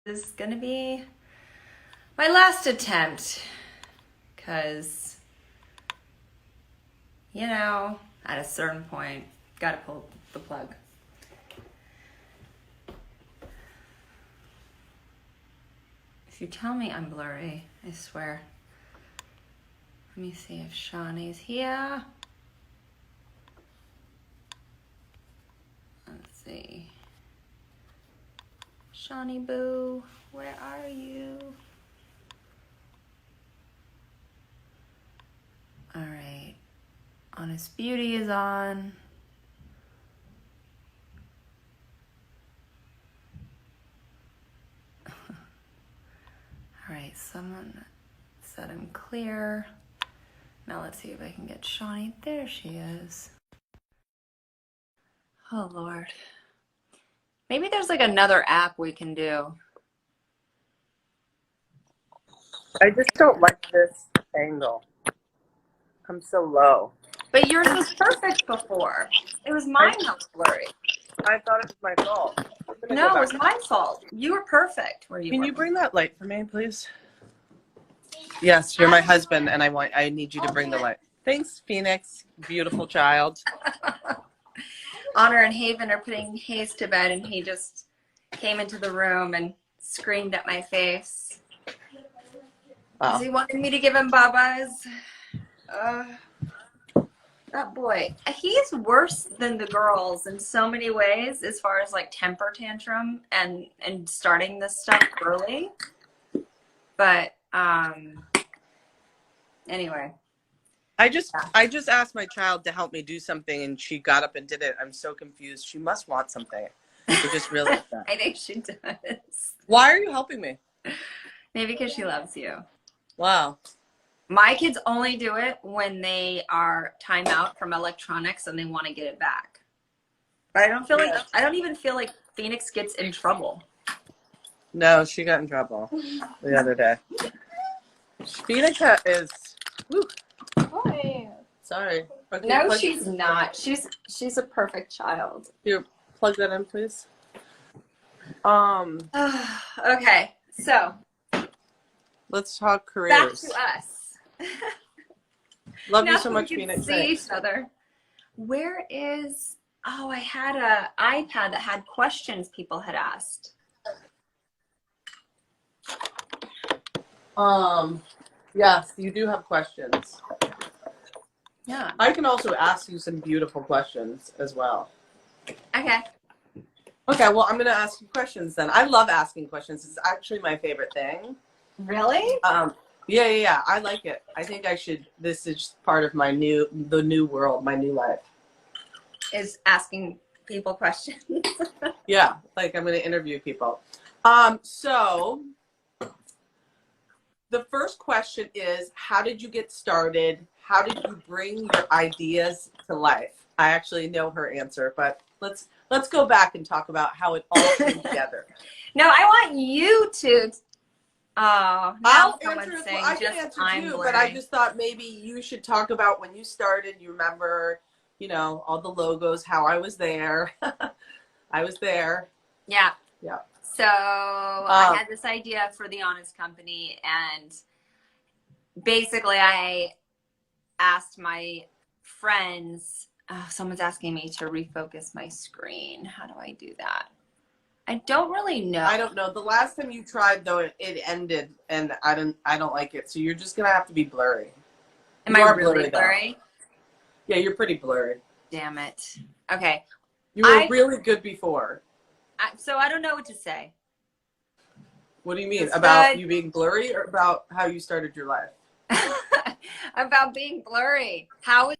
This is gonna be my last attempt because, at a certain point, gotta pull the plug. If you tell me I'm blurry, I swear. Let me see if Shawnee's here. Let's see. Shawnee Boo, where are you? All right. Honest Beauty is on. All right, someone said I'm clear. Now let's see if I can get Shawnee. There she is. Oh, Lord. Maybe there's like another app we can do. I just don't like this angle. I'm so low. But yours was perfect before. It was mine that was blurry. I thought it was my fault. No, it was my fault. You were perfect where you were. Can you bring that light for me, please? Yes, you're my husband, and I need you to bring the light. Thanks, Phoenix. Beautiful child. Honor and Haven are putting Hayes to bed, and he just came into the room and screamed at my face. Wow. He wanted me to give him babas. That boy, he's worse than the girls in so many ways as far as like temper tantrum and starting this stuff early. But anyway. I just asked my child to help me do something, and she got up and did it. I'm so confused. She must want something. I just realized that. I think she does. Why are you helping me? Maybe because she loves you. Wow. My kids only do it when they are time out from electronics and they want to get it back. But I don't even feel like Phoenix gets in trouble. No, she got in trouble the other day. Phoenix is. Whew. Hi. Sorry. Okay, No, she's not. She's a perfect child. Here, plug that in, please. Okay, so let's talk careers. back to us. Love now you so we much, can Phoenix. See each other. Where is? Oh, I had a iPad that had questions people had asked. Yes, you do have questions. Yeah. I can also ask you some beautiful questions as well. Okay. Okay, well, I'm going to ask you questions then. I love asking questions. It's actually my favorite thing. Really? Yeah. I like it. I think I should. This is part of the new world, my new life. Is asking people questions. Yeah, like I'm going to interview people. So the first question is, how did you get started? How did you bring your ideas to life? I actually know her answer, but let's go back and talk about how it all came together. No, I want you to. Oh, I'll answer it. I can answer too, blurry. but I just thought maybe you should talk about when you started. You remember, all the logos, how I was there. I was there. Yeah. Yeah. So I had this idea for the Honest Company, and basically I asked my friends. Someone's asking me to refocus my screen. How do I do that? I don't really know. I don't know. The last time you tried, though, it ended, and I don't like it. So you're just gonna have to be blurry. Am I really blurry? Yeah, you're pretty blurry. Damn it. Okay. You were really good before. So I don't know what to say. What do you mean? About you being blurry, or about how you started your life? About being blurry. How is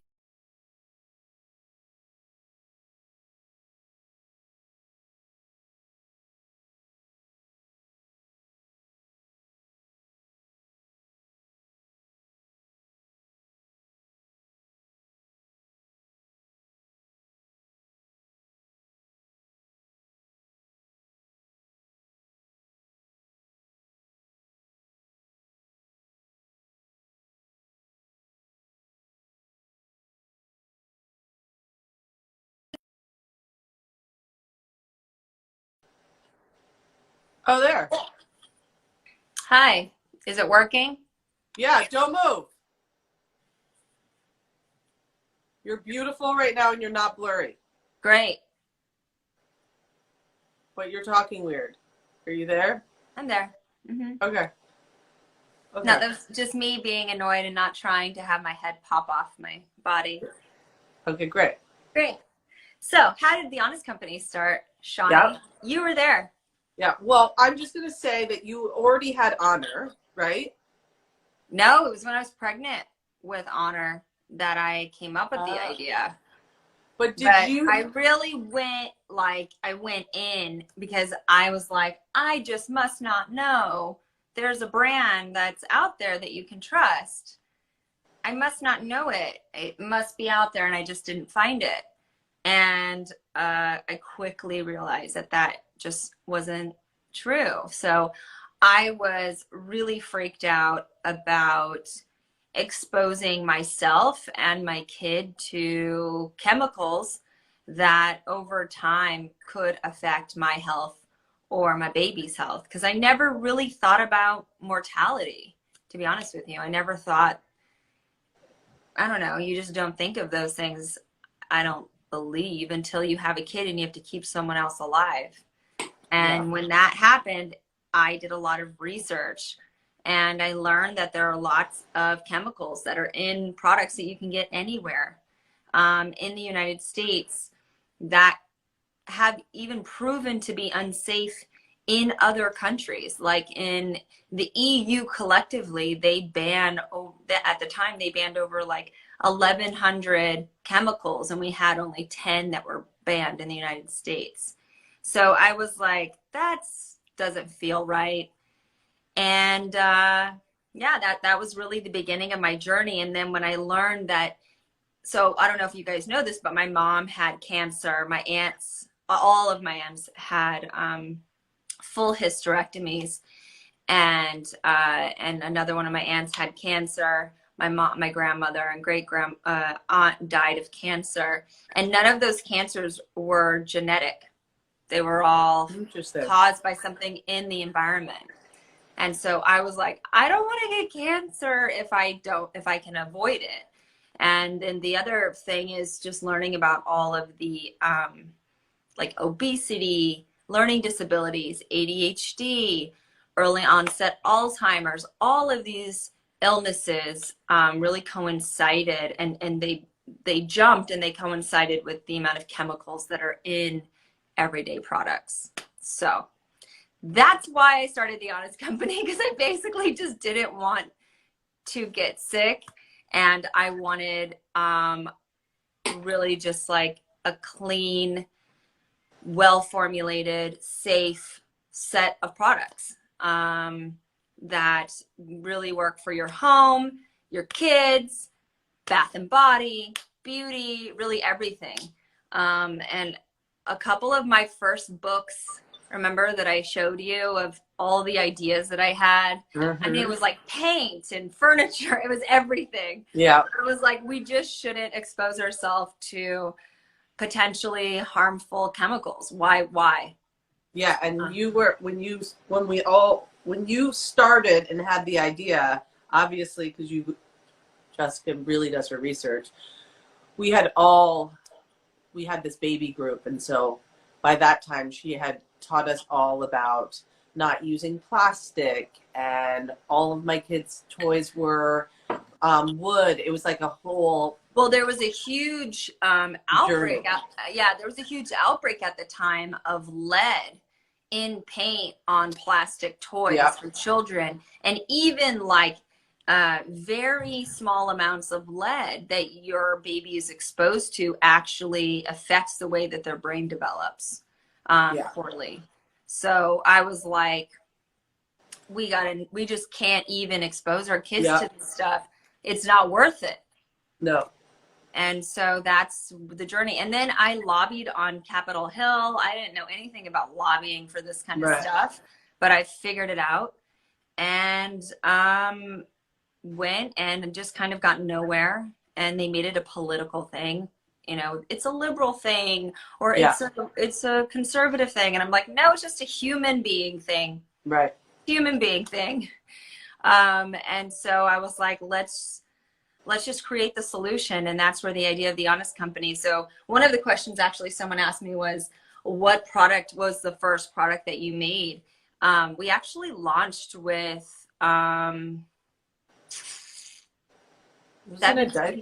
Oh, there. Hi, is it working? Yeah, don't move. You're beautiful right now and you're not blurry, Great. but you're talking weird. Are you there? I'm there. Hmm. Okay. No, Okay. that was just me being annoyed and not trying to have my head pop off my body. Okay, great. Great. So, how did the Honest Company start, Yeah. Shawnee? You were there. Yeah. Well, I'm just going to say that you already had Honor, right? No, it was when I was pregnant with Honor that I came up with the Uh, idea. but did But you? I really I went in because I was like, I just must not know there's a brand that's out there that you can trust. I must not know it. It must be out there, and I just didn't find it. And I quickly realized that that just wasn't true. So I was really freaked out about exposing myself and my kid to chemicals that over time could affect my health or my baby's health. Because I never really thought about mortality, to be honest with you. I never thought, I don't know, you just don't think of those things, I don't believe, until you have a kid and you have to keep someone else alive. Yeah. And when that happened, I did a lot of research and I learned that there are lots of chemicals that are in products that you can get anywhere in the United States that have even proven to be unsafe in other countries. Like in the EU collectively, they ban, at the time, they banned over like 1,100 chemicals, and we had only 10 that were banned in the United States. So I was like, that doesn't feel right. And yeah, that was really the beginning of my journey. And then when I learned that, so I don't know if you guys know this, but my mom had cancer. My aunts, all of my aunts had full hysterectomies, and another one of my aunts had cancer. My mom, my grandmother, and great grand aunt died of cancer, and none of those cancers were genetic. They were all Interesting. caused by something in the environment. And so I was like, I don't want to get cancer if I can avoid it. And then the other thing is just learning about all of the like obesity, learning disabilities, ADHD, early onset Alzheimer's, all of these illnesses really coincided, and they jumped and they coincided with the amount of chemicals that are in everyday products. So that's why I started the Honest Company, because I basically just didn't want to get sick, and I wanted really just like a clean, well formulated, safe set of products that really work for your home, your kids, bath and body, beauty, really everything. And a couple of my first books, remember that I showed you of all the ideas that I had? I mean, it was like paint and furniture. It was everything. Yeah. It was like, we just shouldn't expose ourselves to potentially harmful chemicals. Why? Yeah, and you were when you started and had the idea, obviously because Jessica really does her research. We had this baby group, and so by that time she had taught us all about not using plastic, and all of my kids' toys were wood. It was like a whole. Well, there was a huge outbreak. There was a huge outbreak at the time of lead in paint on plastic toys for children, and even like very small amounts of lead that your baby is exposed to actually affects the way that their brain develops poorly. So I was like, we just can't even expose our kids to this stuff. It's not worth it. No. And so that's the journey. And then I lobbied on Capitol Hill. I didn't know anything about lobbying for this kind of stuff, but I figured it out, and went and just kind of got nowhere. And they made it a political thing. you know, it's a liberal thing or Yeah. it's a conservative thing. And I'm like, no, it's just a human being thing. Right. Human being thing. And so I was like, let's just create the solution. And that's where the idea of the Honest Company. So one of the questions actually someone asked me was, what product was the first product that you made? We actually launched with 17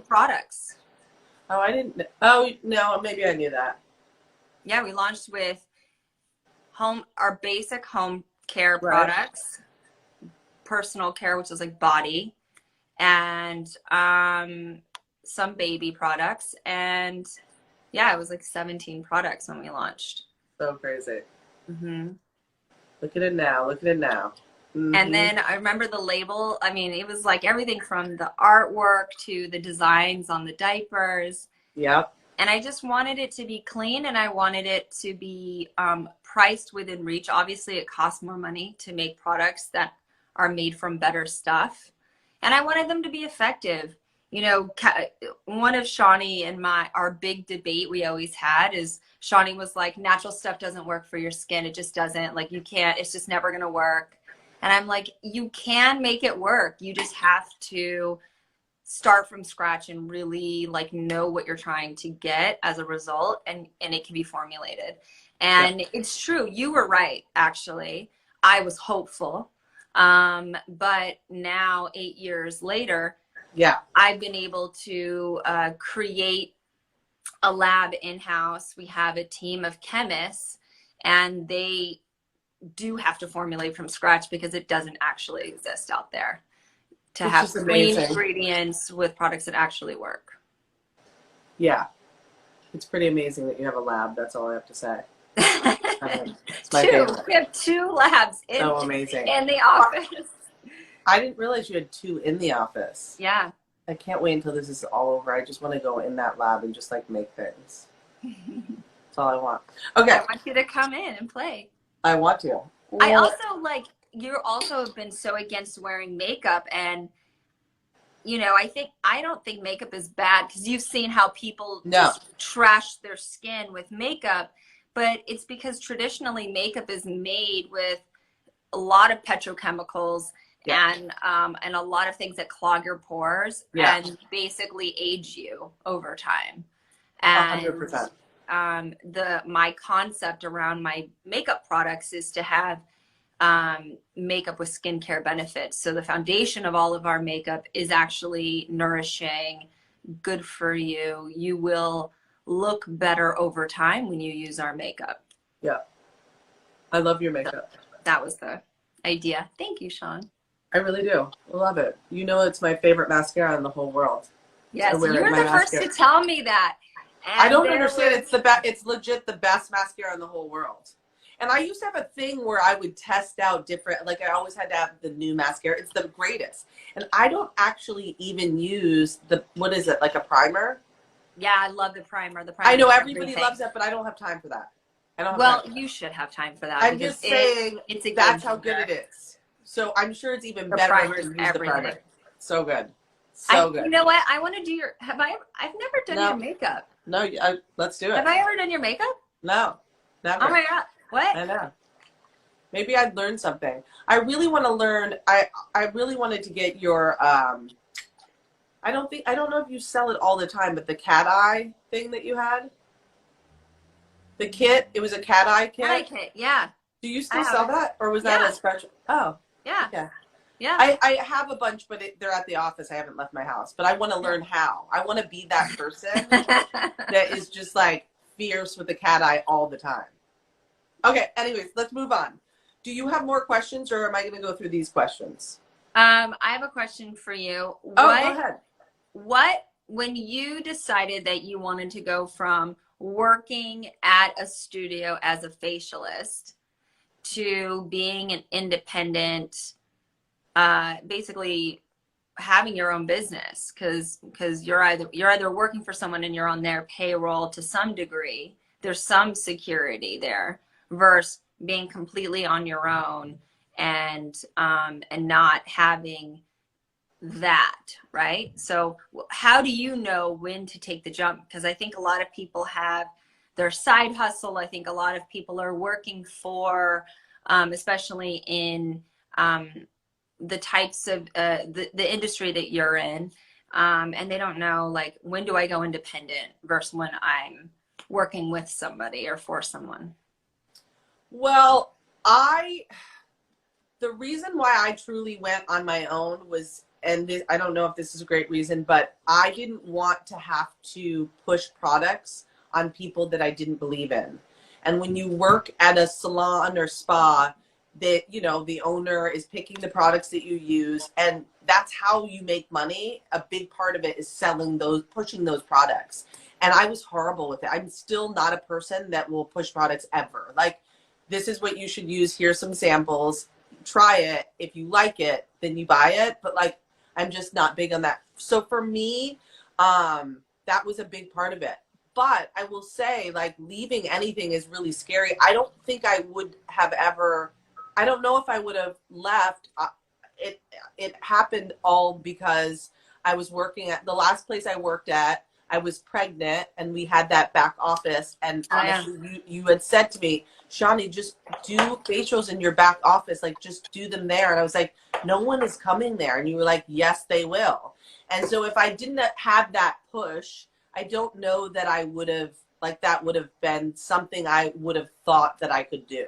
products. Oh, I didn't. Oh, no, maybe I knew that. Yeah, we launched with our basic home care Right. products, personal care, which is like body, and some baby products. And yeah, it was like 17 products when we launched. So crazy. Mm-hmm. Look at it now. Look at it now. Mm-hmm. And then I remember the label. I mean, it was like everything from the artwork to the designs on the diapers. Yep. And I just wanted it to be clean, and I wanted it to be priced within reach. Obviously, it costs more money to make products that are made from better stuff. And I wanted them to be effective. You know, one of Shawnee and our big debate we always had is Shawnee was like, natural stuff doesn't work for your skin. It just doesn't. Like, you can't, it's just never going to work. And I'm like, you can make it work. You just have to start from scratch and really like know what you're trying to get as a result, and it can be formulated. And it's true, you were right. Actually, I was hopeful, but now 8 years later, I've been able to create a lab in-house. We have a team of chemists, and they do have to formulate from scratch because it doesn't actually exist out there to have clean ingredients with products that actually work. Yeah. It's pretty amazing that you have a lab. That's all I have to say. It's my favorite. We have 2 labs in the office. I didn't realize you had 2 in the office. Yeah. I can't wait until this is all over. I just want to go in that lab and just like make things. That's all I want. Okay. I want you to come in and play. I want to. I also like, you also have been so against wearing makeup, and you know, I don't think makeup is bad, because you've seen how people just trash their skin with makeup, but it's because traditionally makeup is made with a lot of petrochemicals and a lot of things that clog your pores and basically age you over time. And 100%. My concept around my makeup products is to have makeup with skincare benefits. So the foundation of all of our makeup is actually nourishing, good for you. You will look better over time when you use our makeup. Yeah. I love your makeup. That was the idea. Thank you, Sean. I really do. I love it. You know, it's my favorite mascara in the whole world. Yes, you were the first to tell me that. And I don't understand. It's legit the best mascara in the whole world. And I used to have a thing where I would test out different, like I always had to have the new mascara. It's the greatest. And I don't actually even use what is it, like a primer? Yeah, I love the primer. I know everybody loves that, but I don't have time for that. You should have time for that. I'm just saying that's how good it is. So I'm sure it's even better if you use the primer. So good. So good. You know what? I want to do I've never done your makeup. No, let's do it. Have I ever done your makeup? No, never. Oh my God. What? I know. Maybe I'd learn something. I really want to learn. I really wanted to get your, I don't know if you sell it all the time, but the cat eye thing that you had. The kit, it was a cat eye kit? Cat eye kit, yeah. Do you still sell that? Or was that a special? Oh. Yeah. Okay. Yeah. I have a bunch, but they're at the office. I haven't left my house. But I want to learn how. I want to be that person that is just like fierce with the cat eye all the time. Okay, anyways, let's move on. Do you have more questions, or am I going to go through these questions? I have a question for you. Go ahead. When you decided that you wanted to go from working at a studio as a facialist to being an independent, basically having your own business, because you're either working for someone and you're on their payroll to some degree, there's some security there, versus being completely on your own and not having that, right? So how do you know when to take the jump? Because I think a lot of people have their side hustle. I think a lot of people are working for, especially in the types of the industry that you're in, and they don't know like when do I go independent versus when I'm working with somebody or for someone. Well, the reason why I truly went on my own was, and this, I don't know if this is a great reason, but I didn't want to have to push products on people that I didn't believe in. And when you work at a salon or spa, that, you know, the owner is picking the products that you use, and that's how you make money. A big part of it is selling those, pushing those products. And I was horrible with it. I'm still not a person that will push products ever. Like, this is what you should use. Here's some samples. Try it. If you like it, then you buy it. But like, I'm just not big on that. So for me, that was a big part of it. But I will say, like, leaving anything is really scary. I don't think I would have ever, I don't know if I would have left. It happened all because I was working at the last place I worked at. I was pregnant and we had that back office. And honestly, you had said to me, Shawnee, just do facials in your back office. Like, just do them there. And I was like, no one is coming there. And you were like, yes, they will. And so if I didn't have that push, I don't know that I would have, like, that would have been something I would have thought that I could do.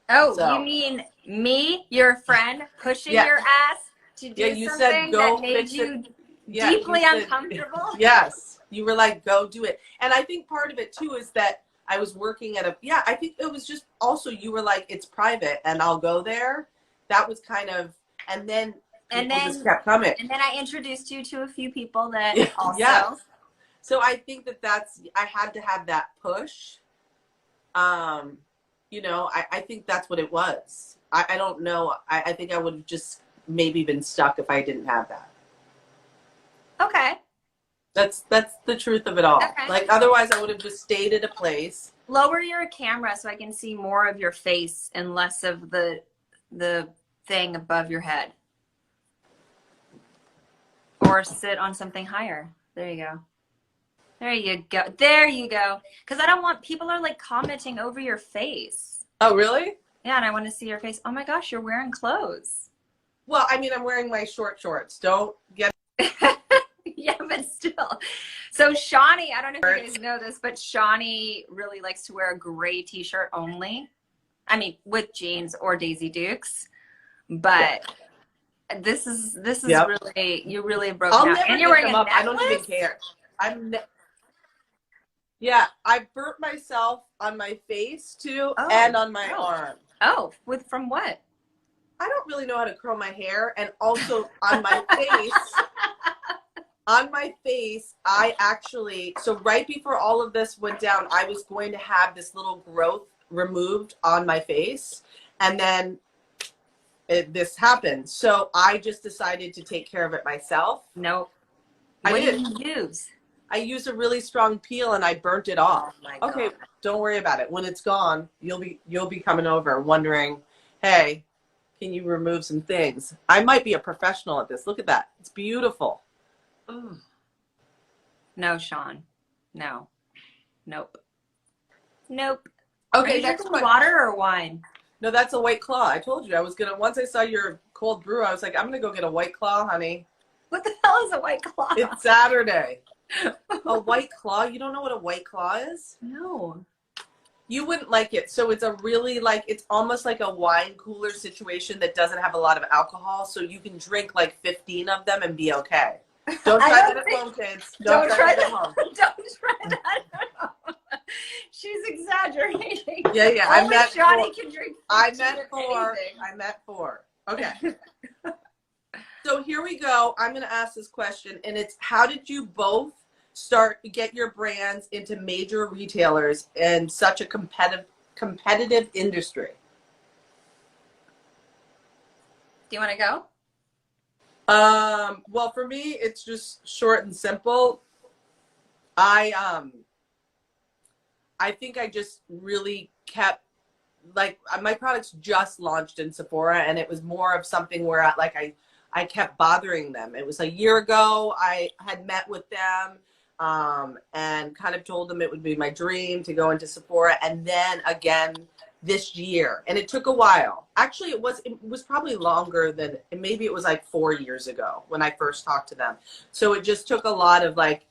Oh, so, you mean me, your friend, pushing your ass to do you something said, go that made you it. deeply uncomfortable? Yes. You were like, go do it. And I think part of it too is that I was working at I think it was just also, you were like, it's private and I'll go there. That was kind of, and then people just kept coming. And then I introduced you to a few people that also. Yes. So I think I had to have that push. You know, I think that's what it was. I don't know. I think I would have just maybe been stuck if I didn't have that. Okay. That's the truth of it all. Okay. Like, otherwise I would have just stayed at a place. Lower your camera so I can see more of your face and less of the thing above your head. Or sit on something higher. There you go. There you go. There you go. Because I don't want, people are like commenting over your face. Oh, really? Yeah, and I want to see your face. Oh my gosh, you're wearing clothes. Well, I mean, I'm wearing my shorts. Don't get... Yeah, but still. So Shawnee, I don't know if you guys know this, but Shawnee really likes to wear a gray t-shirt only. I mean, with jeans or Daisy Dukes. But this is really, you really broke out. And you're wearing a necklace? I don't even care. Yeah, I burnt myself on my face too, and on my arm. Oh, from what? I don't really know how to curl my hair, and also on my face. On my face, I actually, so right before all of this went down, I was going to have this little growth removed on my face, and then this happened. So I just decided to take care of it myself. Nope. What did you use? I used a really strong peel and I burnt it off. Oh my God. Okay, don't worry about it. When it's gone, you'll be coming over wondering, hey, can you remove some things? I might be a professional at this. Look at that. It's beautiful. Ooh. No, Sean. No. Nope. Nope. Okay, that's water or wine? No, that's a White Claw. I told you I was gonna, once I saw your cold brew, I was like, I'm gonna go get a White Claw, honey. What the hell is a White Claw? It's Saturday. A White Claw? You don't know what a White Claw is? No. You wouldn't like it. So it's a really, like, it's almost like a wine cooler situation that doesn't have a lot of alcohol. So you can drink like 15 of them and be okay. Don't try that at home, kids. Don't try that at home. Don't try that at home. She's exaggerating. Yeah. Only Shawnee can drink 15. I meant four. Okay. So here we go. I'm going to ask this question, and it's, how did you both get your brands into major retailers in such a competitive industry? Do you want to go? Well, for me, it's just short and simple. I think I just really kept, like, my products just launched in Sephora, and it was more of something where I kept bothering them. It was a year ago. I had met with them and kind of told them it would be my dream to go into Sephora. And then again this year. And it took a while. Actually, it was probably longer than, maybe it was like 4 years ago when I first talked to them. So it just took a lot of like,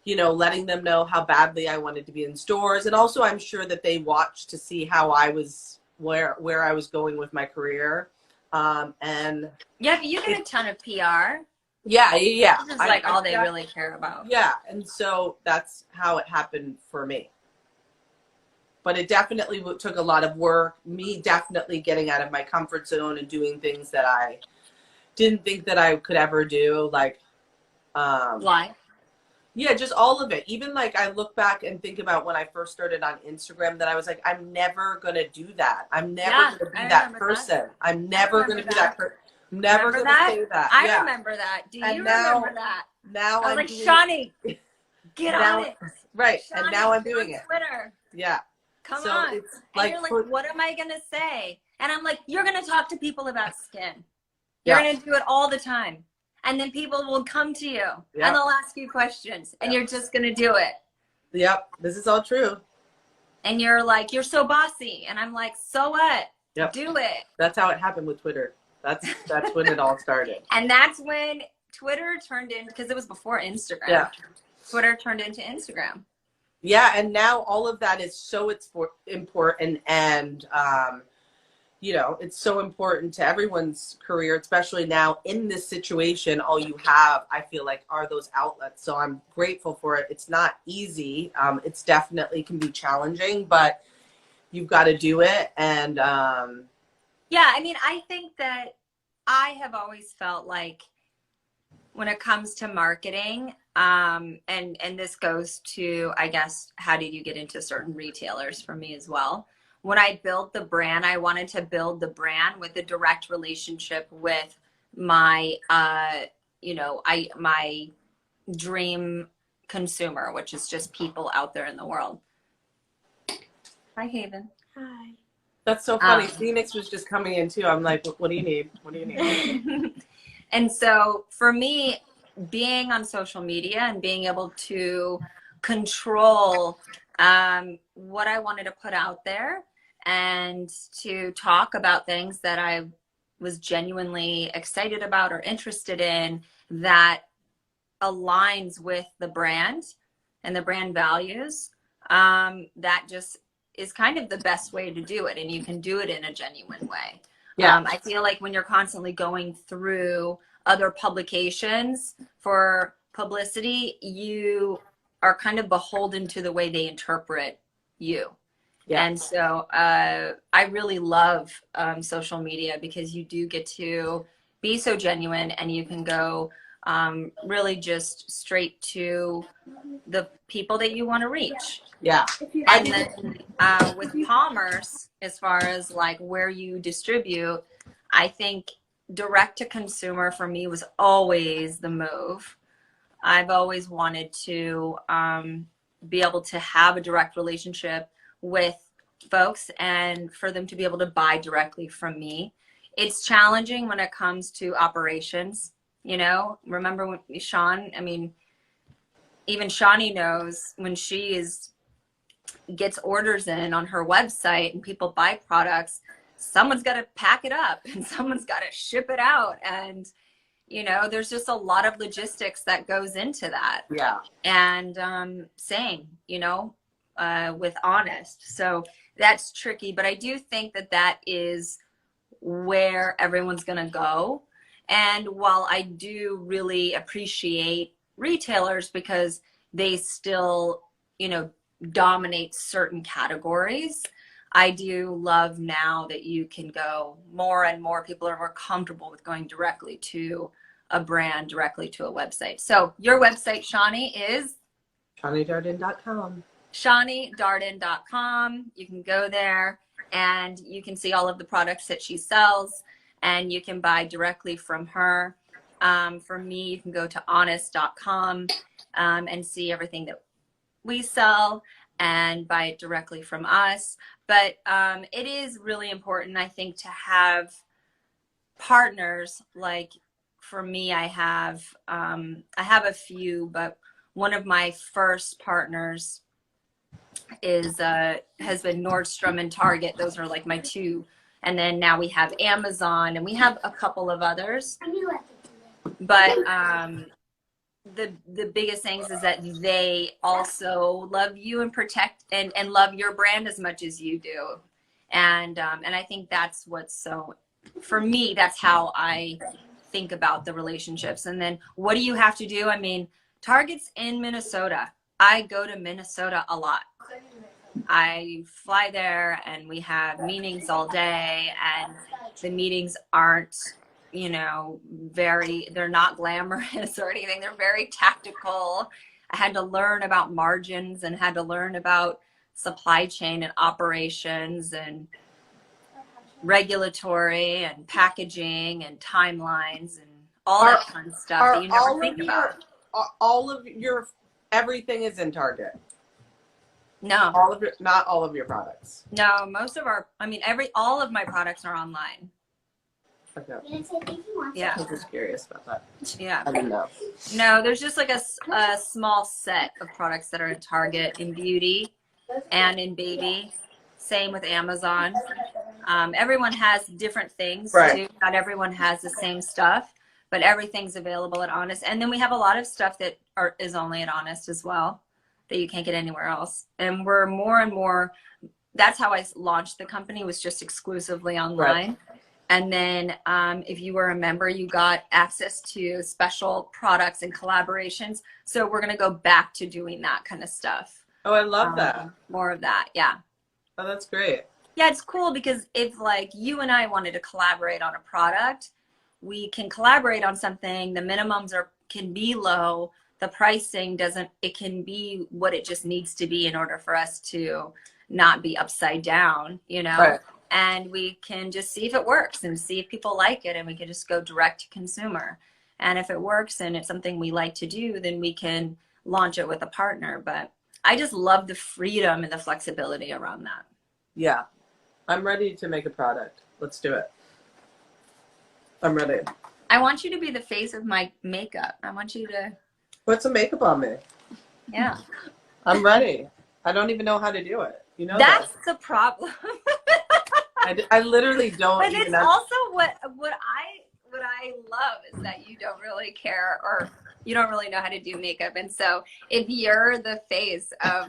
you know, letting them know how badly I wanted to be in stores. And also I'm sure that they watched to see how I was, where I was going with my career. And yeah, but you get a ton of PR. Yeah. This is like all they really care about. Yeah. And so that's how it happened for me. But it definitely took a lot of work, me definitely getting out of my comfort zone and doing things that I didn't think that I could ever do. Like, why? Yeah, just all of it. Even like I look back and think about when I first started on Instagram that I was like, I'm never going to do that. I'm never going to be that person. I'm never going to be that person. I'm never going to say that. I remember that. Do you remember that? Now I was like, Shawnee, get on it. Right. Shawnee, and now I'm doing it. Twitter. Yeah. Come on. It's like, and you're like, what am I going to say? And I'm like, you're going to talk to people about skin. You're going to do it all the time. And then people will come to you and they'll ask you questions and you're just going to do it. Yep. This is all true. And you're like, you're so bossy. And I'm like, so what? Yep. Do it. That's how it happened with Twitter. That's when it all started. And that's when Twitter turned in, because it was before Instagram. Yeah. Twitter turned into Instagram. Yeah. And now all of that is so important. And, you know, it's so important to everyone's career, especially now in this situation. All you have, I feel like, are those outlets. So I'm grateful for it. It's not easy. It's definitely can be challenging, but you've got to do it. And yeah, I mean, I think that I have always felt like when it comes to marketing, and this goes to, I guess, how did you get into certain retailers for me as well? When I built the brand, I wanted to build the brand with a direct relationship with my, my dream consumer, which is just people out there in the world. Hi, Haven. Hi. That's so funny. Phoenix was just coming in too. I'm like, what do you need? What do you need? And so for me, being on social media and being able to control what I wanted to put out there, and to talk about things that I was genuinely excited about or interested in that aligns with the brand and the brand values, that just is kind of the best way to do it. And you can do it in a genuine way. Yeah. I feel like when you're constantly going through other publications for publicity, you are kind of beholden to the way they interpret you. Yeah. And so I really love social media because you do get to be so genuine and you can go really just straight to the people that you want to reach. Yeah. And then with commerce, as far as like where you distribute, I think direct to consumer for me was always the move. I've always wanted to be able to have a direct relationship with folks and for them to be able to buy directly from me. It's challenging when it comes to operations. You know, remember when Sean, I mean, even Shawnee knows when she gets orders in on her website and people buy products, someone's got to pack it up and someone's got to ship it out. And, you know, there's just a lot of logistics that goes into that. Yeah. And same, you know, with Honest. So that's tricky, but I do think that that is where everyone's going to go. And while I do really appreciate retailers because they still, you know, dominate certain categories, I do love now that you can go more and more people are more comfortable with going directly to a brand, directly to a website. So your website, Shawnee, is? ShawneeDarden.com. ShawneeDarden.com. You can go there and you can see all of the products that she sells and you can buy directly from her. For me, you can go to honest.com and see everything that we sell and buy it directly from us. But it is really important, I think, to have partners like for me, I have a few, but one of my first partners is has been Nordstrom and Target. Those are like my two. And then now we have Amazon, and we have a couple of others. But the biggest things is that they also love you and protect and love your brand as much as you do. And I think that's what's so, for me, that's how I think about the relationships. And then what do you have to do? I mean, Target's in Minnesota. I go to Minnesota a lot. I fly there and we have meetings all day, and the meetings aren't, you know, they're not glamorous or anything. They're very tactical. I had to learn about margins and had to learn about supply chain and operations and regulatory and packaging and timelines and all that fun stuff that you never think about. All of your, everything is in Target. No. Not all of your products. No, most of all of my products are online. Okay. Yeah. I'm just curious about that. Yeah. I didn't know. No, there's just like a small set of products that are in Target, in beauty and in baby. Same with Amazon. Everyone has different things too. Not everyone has the same stuff, but everything's available at Honest. And then we have a lot of stuff that is only at Honest as well, that you can't get anywhere else. And we're more and more, that's how I launched the company, was just exclusively online. Right. And then if you were a member, you got access to special products and collaborations. So we're going to go back to doing that kind of stuff. Oh, I love that. More of that. Yeah. Oh, that's great. Yeah, it's cool because if like you and I wanted to collaborate on a product, we can collaborate on something. The minimums can be low. The pricing it can be what it just needs to be in order for us to not be upside down, you know? Right. And we can just see if it works and see if people like it, and we can just go direct to consumer. And if it works and it's something we like to do, then we can launch it with a partner. But I just love the freedom and the flexibility around that. Yeah. I'm ready to make a product. Let's do it. I'm ready. I want you to be the face of my makeup. I want you to put some makeup on me. Yeah. I'm ready. I don't even know how to do it. You know that's the problem. I literally don't. But it's also what I love is that you don't really care, or you don't really know how to do makeup. And so if you're the face of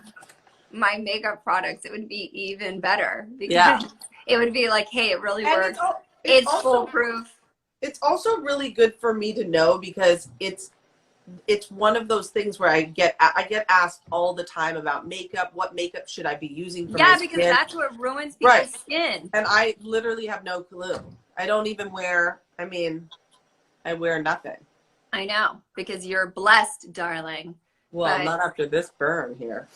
my makeup products, it would be even better, because it would be like, hey, it really works. It's foolproof. It's also really good for me to know, because it's one of those things where I get asked all the time about makeup. What makeup should I be using for my skin? Yeah, because that's what ruins people's skin. And I literally have no clue. I don't even wear, I wear nothing. I know, because you're blessed, darling. Well, not after this burn here.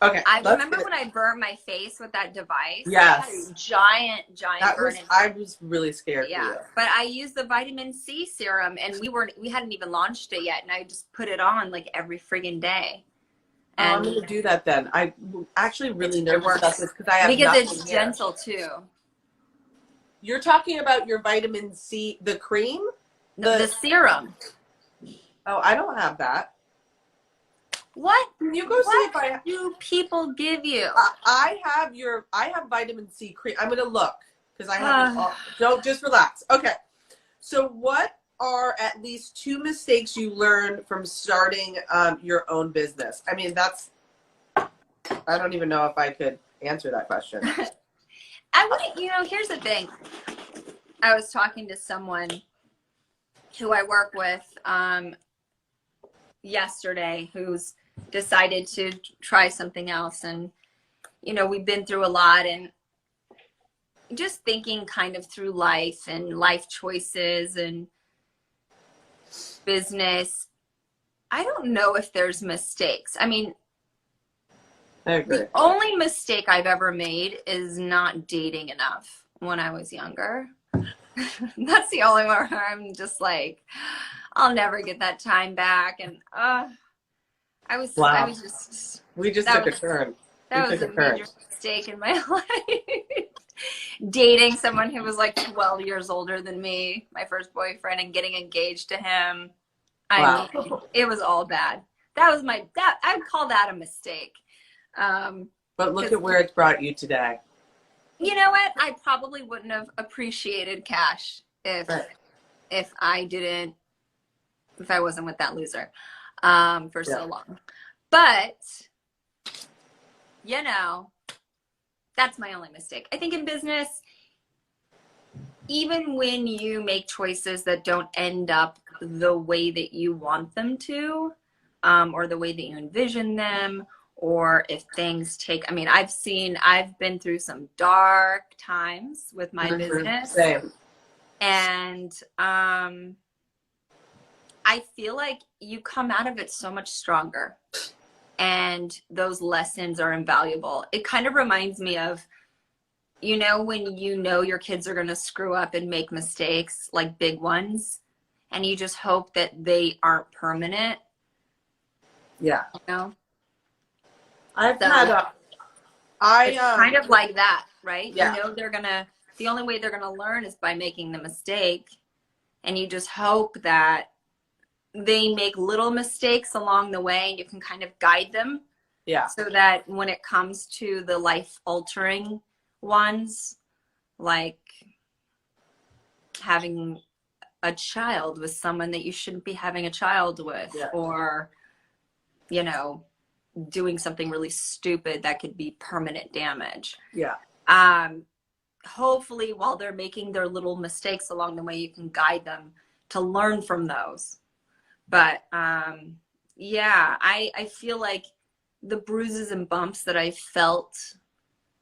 Okay. I remember when I burned my face with that device. Yes. I had a giant burn. I was really scared. Yeah. For you. But I used the vitamin C serum, and we hadn't even launched it yet, and I just put it on like every friggin' day. And I'm gonna do that then. I actually really nervous about this because I have because it's gentle too. You're talking about your vitamin C, the cream? The serum. Oh, I don't have that. What? Can you go see if do people give you? I have vitamin C cream. I'm gonna look because I have. Don't just relax. Okay. So, what are at least 2 mistakes you learned from starting your own business? I don't even know if I could answer that question. I wouldn't. Here's the thing. I was talking to someone who I work with yesterday, who's decided to try something else, and we've been through a lot, and just thinking kind of through life and life choices and business. I don't know if there's mistakes. I agree. The only mistake I've ever made is not dating enough when I was younger. That's the only one where I'm just like, I'll never get that time back. And we just took a turn. That was a major mistake in my life. dating someone who was like 12 years older than me, my first boyfriend, and getting engaged to him. I mean, it was all bad. That was I'd call that a mistake. But look at where it's brought you today. You know what? I probably wouldn't have appreciated cash if I wasn't with that loser for so long. But, you know, that's my only mistake. I think in business, even when you make choices that don't end up the way that you want them to, or the way that you envision them, or if things take, I mean, I've been through some dark times with my business. Same. And I feel like you come out of it so much stronger. And those lessons are invaluable. It kind of reminds me of, you know, when you know your kids are going to screw up and make mistakes, like big ones, and you just hope that they aren't permanent. Yeah. You know? It's kind of like that, right? Yeah. You know, the only way they're going to learn is by making the mistake. And you just hope that they make little mistakes along the way and you can kind of guide them. Yeah. So that when it comes to the life altering ones, like having a child with someone that you shouldn't be having a child with, or, you know, doing something really stupid that could be permanent damage. Yeah. Hopefully while they're making their little mistakes along the way, you can guide them to learn from those. But yeah, I feel like the bruises and bumps that I felt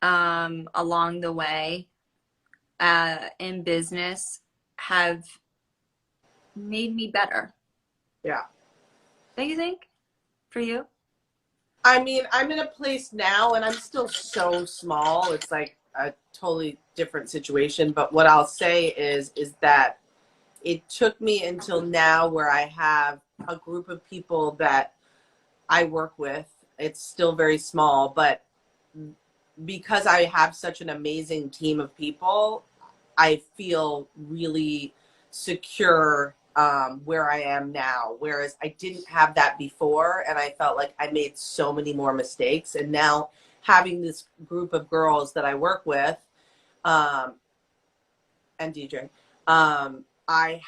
along the way in business have made me better. Yeah. Don't you think? For you? I mean, I'm in a place now and I'm still so small. It's like a totally different situation. But what I'll say is that it took me until now where I have a group of people that I work with. It's still very small, but because I have such an amazing team of people, I feel really secure where I am now. Whereas I didn't have that before, and I felt like I made so many more mistakes. And now having this group of girls that I work with, and DJ, I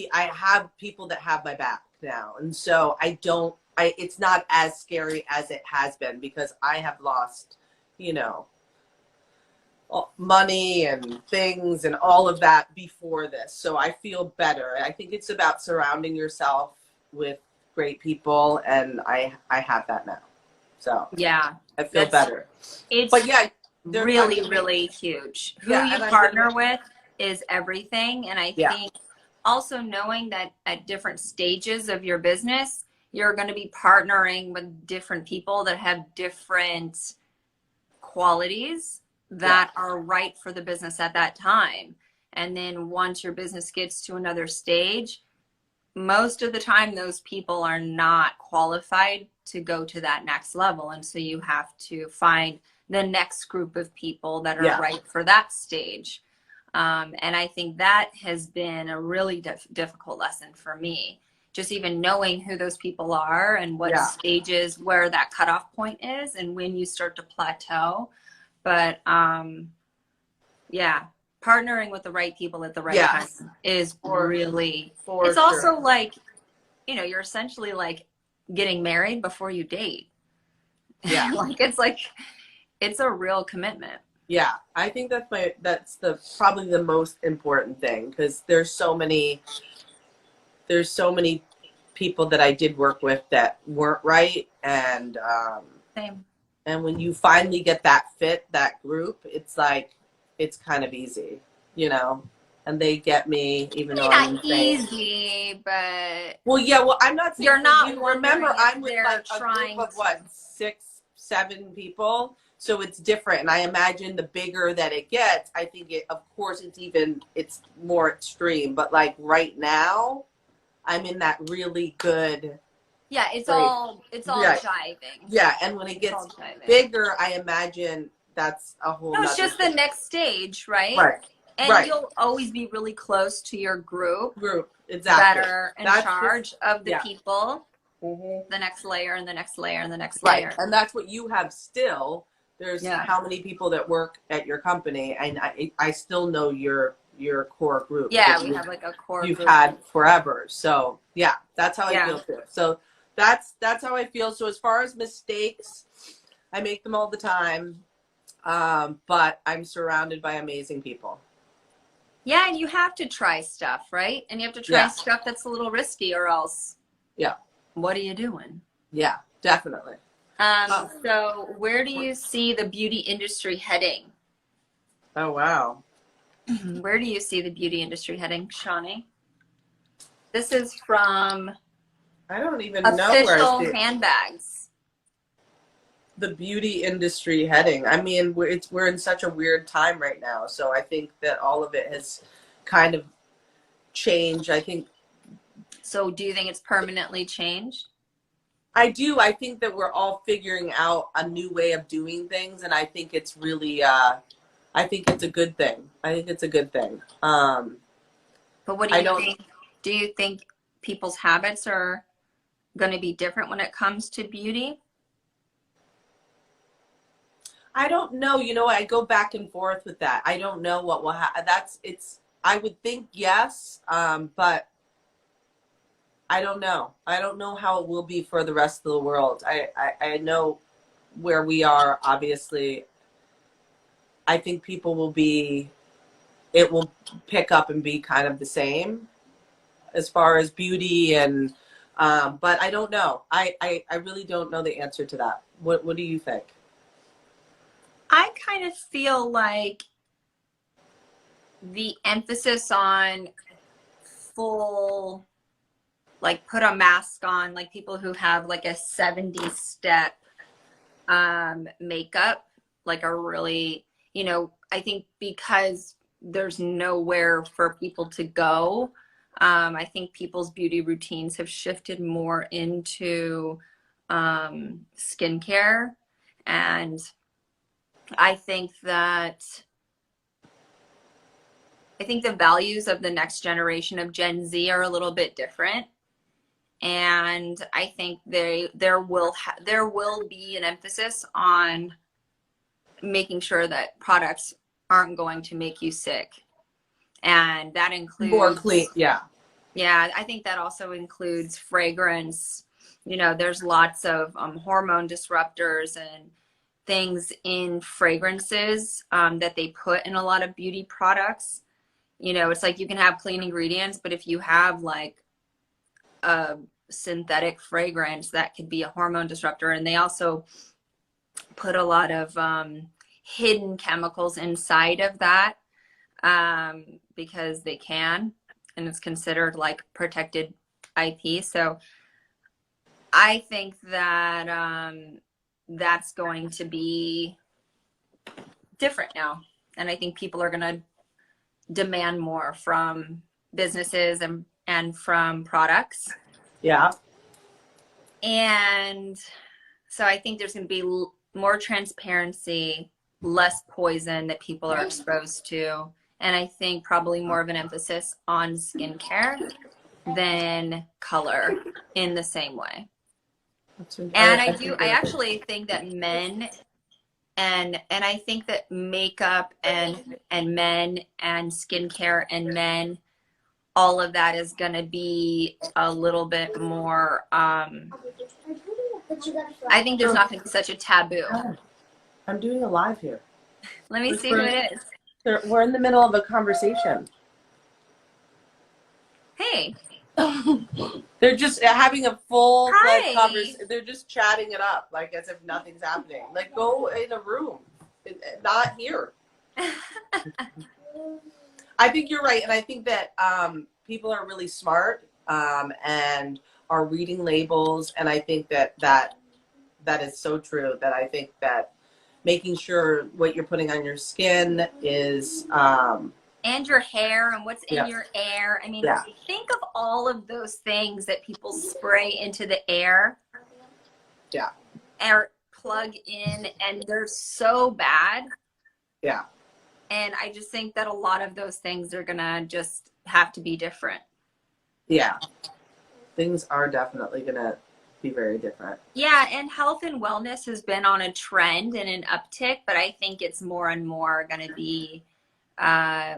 have people that have my back now. And so it's not as scary as it has been because I have lost, you know, money and things and all of that before this. So I feel better. I think it's about surrounding yourself with great people. And I have that now. So yeah, I feel better. But yeah, really huge. Who you partner with is everything. And I think also knowing that at different stages of your business, you're going to be partnering with different people that have different qualities that are right for the business at that time. And then once your business gets to another stage, most of the time those people are not qualified to go to that next level. And so you have to find the next group of people that are right for that stage. And I think that has been a really difficult lesson for me. Just even knowing who those people are and what stages, where that cutoff point is and when you start to plateau. But yeah, partnering with the right people at the right time is really, it's also like, you know, you're essentially like getting married before you date. Yeah. It's a real commitment. Yeah, I think that's probably the most important thing because there's so many people that I did work with that weren't right, and same. And when you finally get that group, it's like it's kind of easy, you know. And they get me, even though I'm not easy, but I'm not saying you're not. You remember, I'm with like a group of 6, 7 people. So it's different. And I imagine the bigger that it gets, I think of course it's more extreme. But like right now, I'm in that really good. Yeah, it's all jiving. Yeah. And when it gets bigger, I imagine that's a whole No, it's nother just the thing. next stage, right? Right. And Right. you'll always be really close to your group Exactly. that are in That's charge just, of the yeah. people, Mm-hmm. the next layer and the next layer and the next Right. layer. And that's what you have still. There's Yeah. how many people that work at your company, and I still know your core group. Yeah, we have like a core you've group. had forever. So yeah, that's how I Yeah. feel too. So that's how I feel. So as far as mistakes, I make them all the time. But I'm surrounded by amazing people. Yeah, and you have to try stuff, right? And you have to try Yeah. stuff that's a little risky, or else, Yeah. what are you doing? Yeah, definitely. So where do you see the beauty industry heading? Oh wow. Where do you see the beauty industry heading, Shawnee? This is from I don't even know where I Official see it. Handbags. The beauty industry heading. I mean, we're in such a weird time right now. So I think that all of it has kind of changed. I think. So do you think it's permanently changed? I do. I think that we're all figuring out a new way of doing things, and I think it's really. I think it's a good thing. I think it's a good thing. But what do you think? Do you think people's habits are going to be different when it comes to beauty? I don't know. You know, I go back and forth with that. I don't know what will happen. I would think yes, but I don't know. I don't know how it will be for the rest of the world. I know where we are, obviously. I think it will pick up and be kind of the same as far as beauty and, but I don't know. I really don't know the answer to that. What do you think? I kind of feel like the emphasis on full, like put a mask on, like people who have like a 70-step makeup, like are really, you know, I think because there's nowhere for people to go, I think people's beauty routines have shifted more into skincare. And I think the values of the next generation of Gen Z are a little bit different. And I think there will be an emphasis on making sure that products aren't going to make you sick. And that includes more clean. Yeah. Yeah, I think that also includes fragrance. You know, there's lots of hormone disruptors and things in fragrances that they put in a lot of beauty products. You know, it's like you can have clean ingredients, but if you have like a synthetic fragrance, that could be a hormone disruptor. And they also put a lot of hidden chemicals inside of that because they can, and it's considered like protected IP. So I think that that's going to be different now. And I think people are going to demand more from businesses and from products. Yeah. And so I think there's going to be more transparency, less poison that people are exposed to. And I think probably more of an emphasis on skincare than color in the same way. And I actually think that men and I think that makeup and men and skincare and men, all of that is going to be a little bit more I think there's not going to be such a taboo. I'm doing a live here. Let me see who it is. We're in the middle of a conversation. Hey. They're just having a full Hi. conversation. They're just chatting it up, like as if nothing's happening. Like, go in a room, not here. I think you're right, and I think that people are really smart and are reading labels, and I think that is so true. That I think that making sure what you're putting on your skin is and your hair and what's in your air. I mean, yeah. Think of all of those things that people spray into the air. Yeah. Are plug in and they're so bad. Yeah. And I just think that a lot of those things are gonna just have to be different. Yeah. Things are definitely going to be very different. Yeah, and health and wellness has been on a trend and an uptick, but I think it's more and more going to be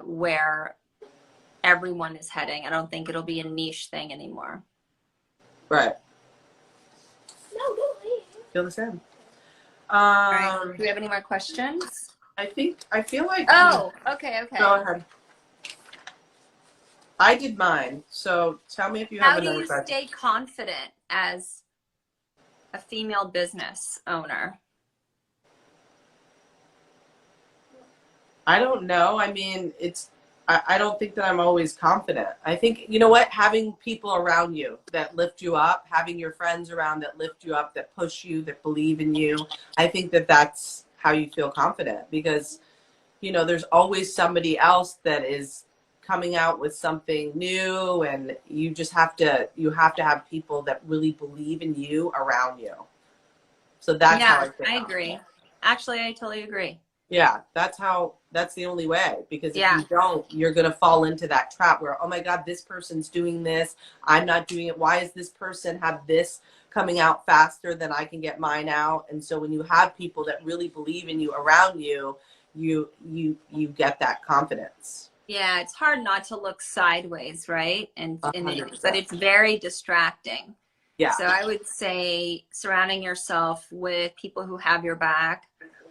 where everyone is heading. I don't think it'll be a niche thing anymore. Right. No, don't leave. Feel the same. All right. Do we have any more questions? I feel like. Oh, okay. Go ahead. I did mine. So tell me if you have another question. How do you stay confident as a female business owner? I don't know. I mean, I don't think that I'm always confident. I think, you know what, having people around you that lift you up, having your friends around that lift you up, that push you, that believe in you, I think that that's how you feel confident, because, you know, there's always somebody else that is coming out with something new, and you just have to have people that really believe in you around you. So that's how I feel. I agree. Actually, I totally agree. Yeah, that's the only way, because if you don't, you're going to fall into that trap where, oh my God, this person's doing this, I'm not doing it. Why is this person have this coming out faster than I can get mine out? And so when you have people that really believe in you around you, you get that confidence. Yeah, it's hard not to look sideways, right? But it's very distracting. Yeah. So I would say surrounding yourself with people who have your back,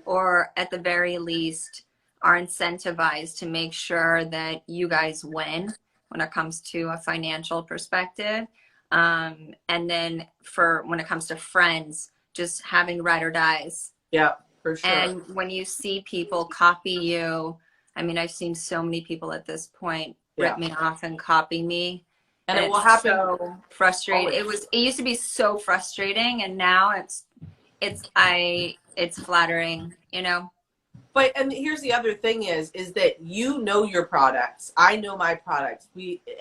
or at the very least are incentivized to make sure that you guys win when it comes to a financial perspective. And then when it comes to friends, just having ride or dies. Yeah, for sure. And when you see people copy you, I mean, I've seen so many people at this point rip me off and copy me. And it will happen. So frustrating. Always. It used to be so frustrating, and now it's flattering, you know. But, and here's the other thing is that you know your products. I know my products.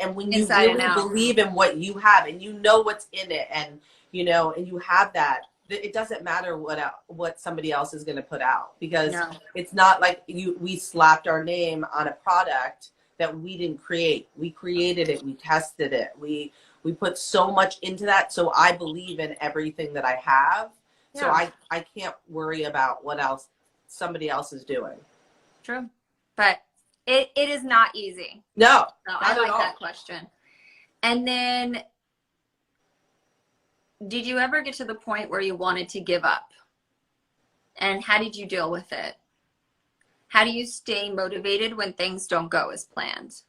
And when you really believe in what you have, and you know what's in it, and you know, and you have that, it doesn't matter what somebody else is going to put out, because it's not like we slapped our name on a product that we didn't create. We created it. We tested it. We put so much into that. So I believe in everything that I have. Yeah. So I can't worry about what else somebody else is doing. True. But it is not easy. No. So I like that question. And then, did you ever get to the point where you wanted to give up? And how did you deal with it? How do you stay motivated when things don't go as planned?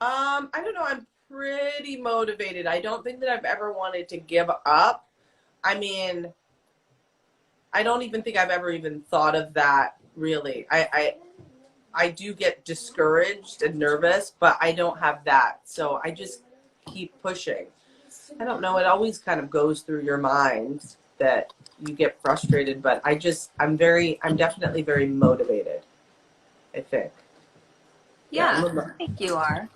I don't know. I'm pretty motivated. I don't think that I've ever wanted to give up. I mean, I don't even think I've ever even thought of that, really. I do get discouraged and nervous, but I don't have that. So I just keep pushing. I don't know. It always kind of goes through your mind that you get frustrated, but I'm definitely very motivated, I think. Yeah, I think you are.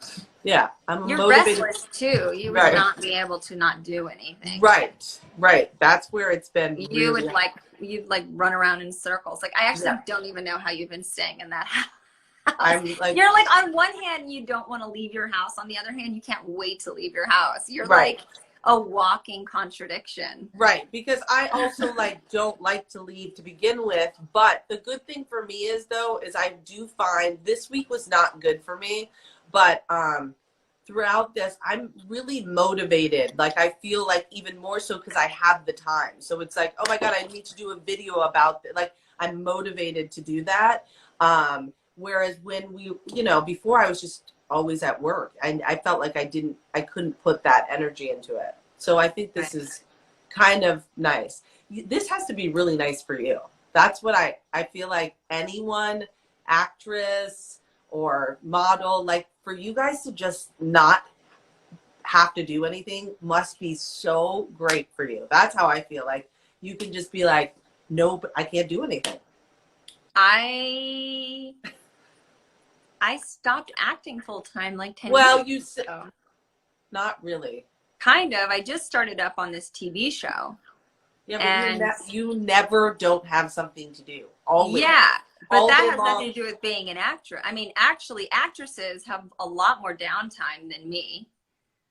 Yeah, You're motivated. Restless too. You would not be able to not do anything. Right. That's where it's been. You'd run around in circles. Like, I actually don't even know how you've been staying in that house. You're like, on one hand, you don't want to leave your house. On the other hand, you can't wait to leave your house. You're like a walking contradiction. Right. Because I also don't like to leave to begin with. But the good thing for me is I do find this week was not good for me. But throughout this, I'm really motivated. Like, I feel like even more so because I have the time. So it's like, oh my God, I need to do a video about it. Like, I'm motivated to do that. Whereas when before I was just always at work, I felt like I couldn't put that energy into it. So I think this is kind of nice. This has to be really nice for you. That's what I feel like anyone, actress or model, like, for you guys to just not have to do anything must be so great for you. That's how I feel. Like, you can just be like, no, but I can't do anything. I stopped acting full time like 10 years ago. Well, you said not really. Kind of. I just started up on this TV show. Yeah, but And you never don't have something to do. Always. yeah, but All that day has long. nothing to do with being an actress. I mean, actually, actresses have a lot more downtime than me.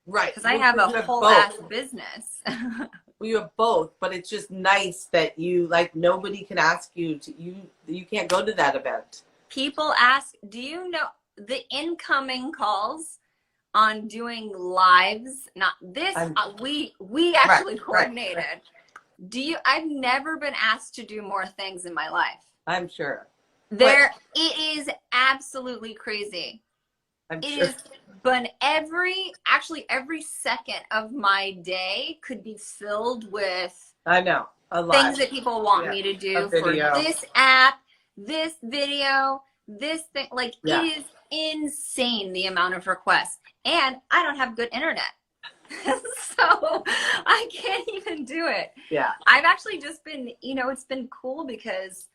Right. Because I have a You have whole both. ass business. Well, you have both, but it's just nice that you, like, nobody can ask you to, you can't go to that event. People ask, do you know the incoming calls on doing lives? Not this, we actually coordinated. Right. I've never been asked to do more things in my life. I'm sure. It is absolutely crazy. I'm sure. But every second of my day could be filled with I know a lot things that people want me to do for this app, this video, this thing. Like it is insane the amount of requests, and I don't have good internet. So I can't even do it. Yeah. I've actually just been, it's been cool because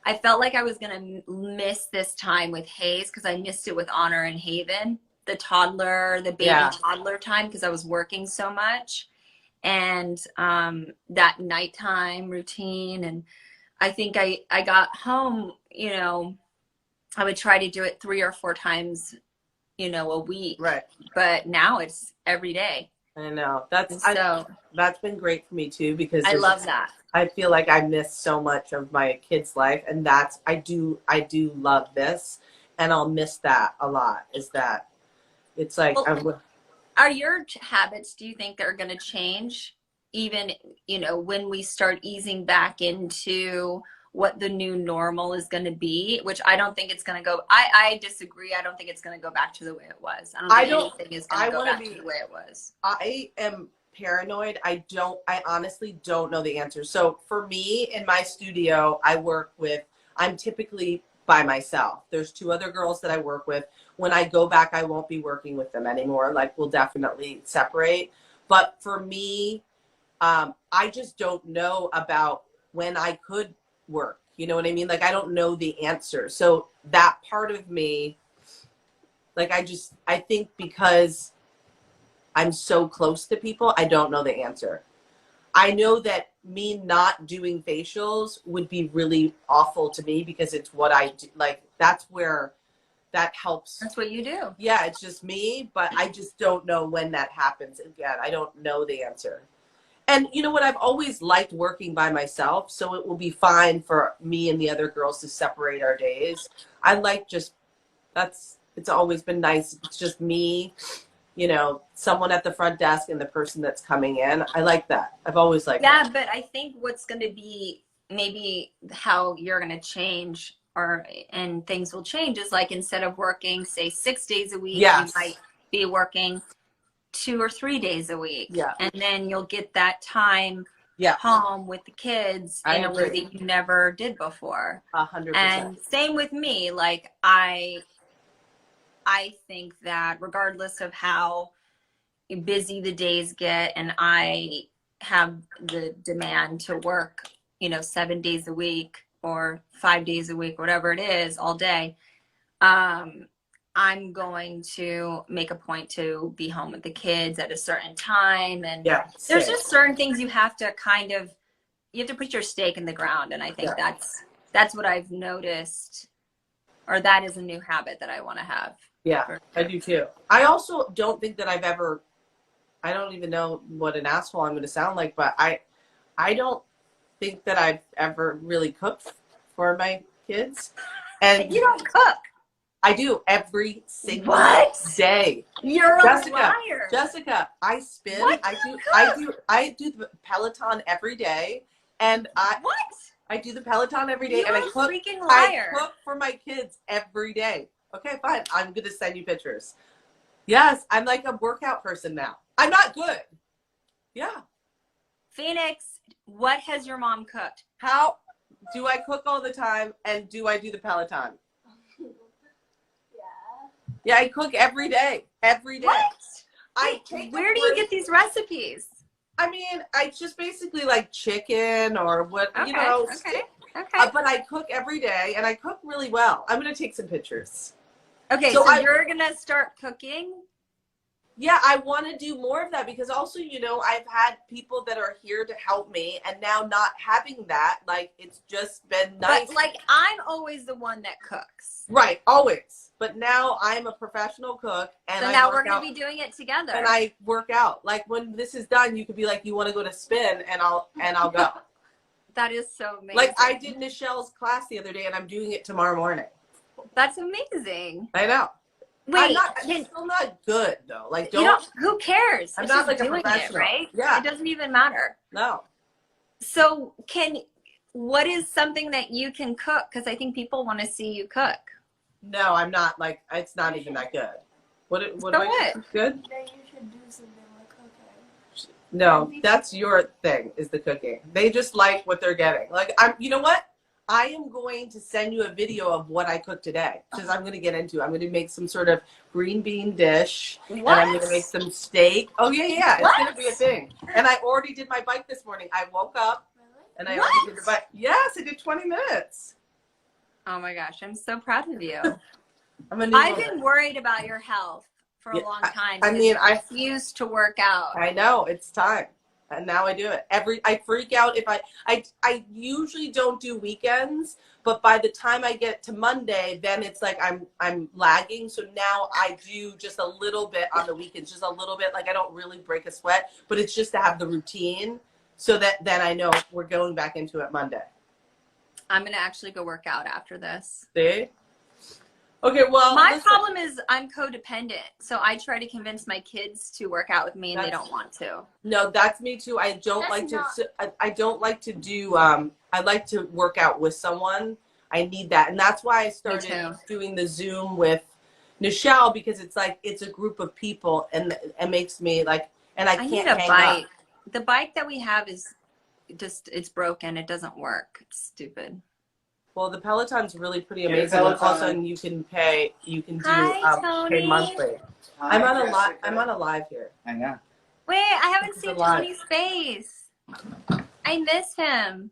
I felt like I was going to miss this time with Hayes because I missed it with Honor and Haven, the baby toddler time because I was working so much. And that nighttime routine. And I think I got home, I would try to do it 3 or 4 times, a week. Right. But now it's every day. I know. That's been great for me too because I love that. I feel like I miss so much of my kid's life, and I do love this, and I'll miss that a lot. Is that it's like are your habits, do you think they're going to change even, when we start easing back into what the new normal is going to be, which I don't think it's going to go. I disagree. I don't think it's going to go back to the way it was. I don't think anything is going to go back to the way it was. I am paranoid. I honestly don't know the answer. So for me in my studio, I'm typically by myself. There's 2 other girls that I work with. When I go back, I won't be working with them anymore. Like we'll definitely separate. But for me, I just don't know about when I could work. You know what I mean? Like I don't know the answer. So that part of me, like I think because I'm so close to people, I don't know the answer. I know that me not doing facials would be really awful to me because it's what I do. Like that's where that helps. That's what you do. Yeah, it's just me, but I just don't know when that happens. Again, I don't know the answer. And you know what? I've always liked working by myself, so it will be fine for me and the other girls to separate our days. I like it's always been nice. It's just me, someone at the front desk and the person that's coming in. I like that. I've always liked that. Yeah, but I think what's going to be maybe how you're going to change and things will change is like instead of working, say 6 days a week, you might be working 2 or 3 days a week. Yeah. And then you'll get that time home with the kids in a way that you never did before. 100%. And same with me. Like I think that regardless of how busy the days get and I have the demand to work, 7 days a week or 5 days a week, whatever it is, all day, I'm going to make a point to be home with the kids at a certain time. And there's just certain things you have to put your stake in the ground. And I think that's what I've noticed, or that is a new habit that I want to have. Yeah, I do too. I also don't think that I don't even know what an asshole I'm going to sound like, but I don't think that I've ever really cooked for my kids. And you don't cook. I do every single day. You're a liar. Jessica, I spin. I do the Peloton every day, and I do the Peloton every day, and I cook. Freaking liar. I cook for my kids every day. Okay, fine. I'm gonna send you pictures. Yes, I'm like a workout person now. I'm not good. Yeah. Phoenix, what has your mom cooked? How do I cook all the time, and do I do the Peloton? Yeah, I cook every day. Every day. What? Where do you get these recipes? I mean, I just basically like chicken or what, Okay. But I cook every day, and I cook really well. I'm going to take some pictures. Okay, so you're going to start cooking? Yeah, I want to do more of that because also, you know, I've had people that are here to help me, and now not having that, like, it's just been nice. But like, I'm always the one that cooks. Right, always. But now I'm a professional cook, and So I now work we're going out, to be doing it together. and I work out. Like when this is done, you could be like, you want to go to spin, and I'll go. That is so amazing. Like I did Michelle's class the other day, and I'm doing it tomorrow morning. That's amazing. I know. Wait, I'm still not good though. Like, who cares? I'm It's not just like a doing professional. it, right? Yeah. It doesn't even matter. No. So what is something that you can cook? Because I think people want to see you cook. No, I'm not. Like, it's not even that good. What So do I what? do? Good? Then you should do something like cooking. No, that's your thing, is the cooking. They just like what they're getting. Like, you know what? I am going to send you a video of what I cooked today, because I'm going to get into it. I'm going to make some sort of green bean dish, What? and I'm going to make some steak. Oh, yeah. What? It's going to be a thing. And I already did my bike this morning. I woke up, and I already did the bike. Yes, I did 20 minutes. Oh my gosh, I'm so proud of you. I've been worried about your health for a long time. I refuse to work out. I know, it's time. And now I do it. I freak out if I usually don't do weekends, but by the time I get to Monday, then it's like I'm lagging. So now I do just a little bit on the weekends, just a little bit. Like I don't really break a sweat, but it's just to have the routine so that then I know we're going back into it Monday. I'm going to actually go work out after this. See? Okay, well, my problem is I'm codependent, so I try to convince my kids to work out with me, and they don't want to. No, that's me too. I don't like to do. I like to work out with someone. I need that, and that's why I started doing the Zoom with Nichelle, because it's like it's a group of people, and it makes me like, and I can't need a hang bike. up. The bike that we have is just it's broken. It doesn't work. It's stupid. Well, the Peloton's really pretty amazing. And also, you can pay. You can do pay monthly. Hi, I'm on a live here. I know. Wait, I haven't seen Tony's face. I miss him.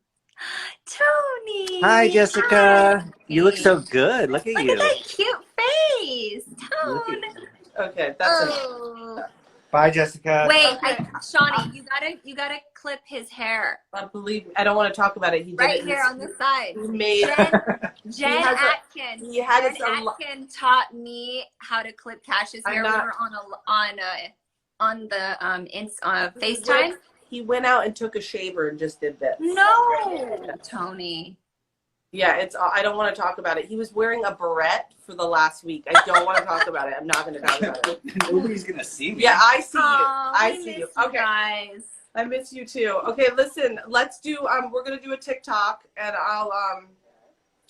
Tony. Hi, Jessica. You look so good. Look at you. Look at that cute face, Tone. Okay, that's it. Bye, Jessica. Wait, Shawnee, you gotta clip his hair. Believe me, I don't want to talk about it. He did right it here on the side. He made Jen Atkins. Jen Atkins taught me how to clip Cash's hair. We were on the FaceTime. He went out and took a shaver and just did this. No, Tony. Yeah, I don't want to talk about it. He was wearing a beret for the last week. I don't want to talk about it. I'm not going to talk about it. Nobody's going to see me. Yeah, I see you. I see you. Okay. Guys. I miss you too. Okay, listen, let's do, we're going to do a TikTok, and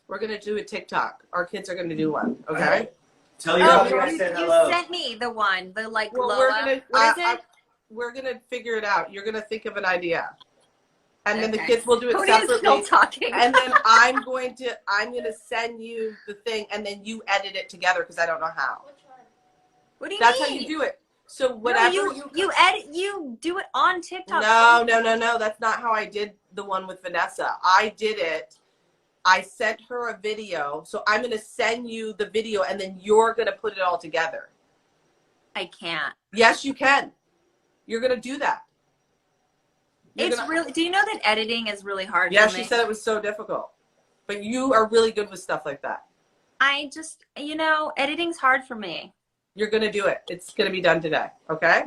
we're going to do a TikTok. Our kids are going to do one, okay? Right. Tell your husband I said hello. You sent me the one, the like well, Lola. What is it? We're going to figure it out. You're going to think of an idea. And then the kids will do it Tony's separately. Still talking. And then I'm going to send you the thing, and then you edit it together, because I don't know how. What do you mean? That's how you do it. So whatever you edit, you do it on TikTok. No. That's not how I did the one with Vanessa. I did it. I sent her a video. So I'm going to send you the video, and then you're going to put it all together. I can't. Yes, you can. You're going to do that. Really. Do you know that editing is really hard? Yeah, for me? She said it was so difficult. But you are really good with stuff like that. I just, editing's hard for me. You're going to do it. It's going to be done today. Okay?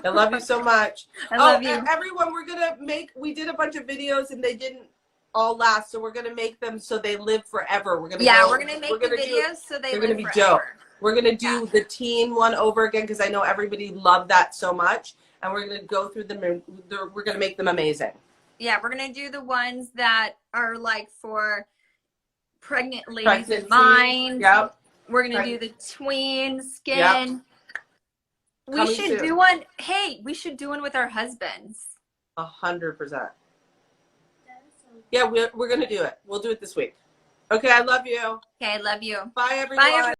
I love you so much. I love you. Everyone, we did a bunch of videos and they didn't all last. So we're going to make them so they live forever. We're going to make the videos so they're going to be dope. We're going to do the teen one over again, because I know everybody loved that so much. And we're going to go through them, and we're going to make them amazing. Yeah, we're going to do the ones that are like for pregnant ladies in mind. Yep. We're going to do the tween skin. Yep. We should do one. Hey, we should do one with our husbands. 100%. Yeah, we're going to do it. We'll do it this week. Okay, I love you. Okay, I love you. Bye, everyone. Bye, everyone.